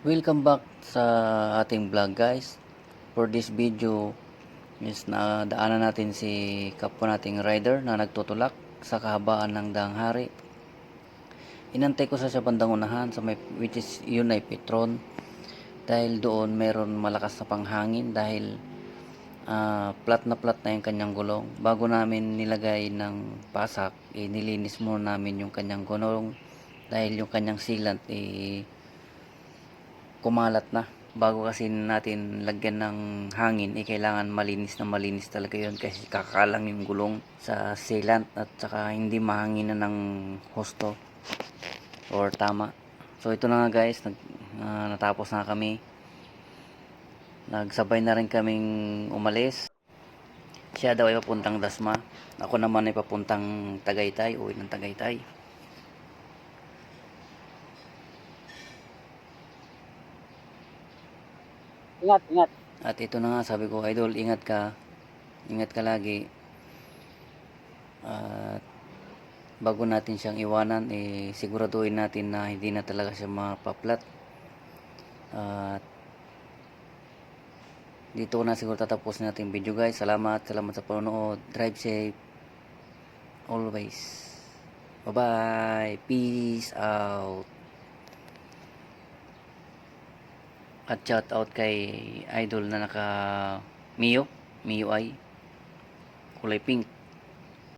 Welcome back sa ating vlog, guys. For this video is na daanan natin si kapwa nating rider na nagtutulak sa kahabaan ng daang hari. Inantay ko sa bandang unahan sa may, which is yun ay Petron, dahil doon meron malakas na panghangin dahil flat na yung kanyang gulong. Bago namin nilagay ng pasak, nilinis muna namin yung kanyang gulong dahil yung kanyang sealant kumalat na. Bago kasi natin lagyan ng hangin, kailangan malinis na malinis talaga yun kasi kakalang yung gulong sa sealant at saka hindi mahanginan ng husto or tama. So ito na nga, guys, natapos na kami. Nagsabay na rin kaming umalis. Siya daw ay papuntang Dasma, ako naman ay papuntang Tagaytay, uwi ng Tagaytay. Ingat, ingat. At ito na nga, sabi ko, idol, ingat ka lagi. At bago natin siyang iwanan, siguraduhin natin na hindi na talaga siya mapaplat. At dito na siguro tatapusin natin video, guys. Salamat sa panonood. Drive safe always. Bye bye, peace out. At shout out kay idol na naka Mio ay kulay pink.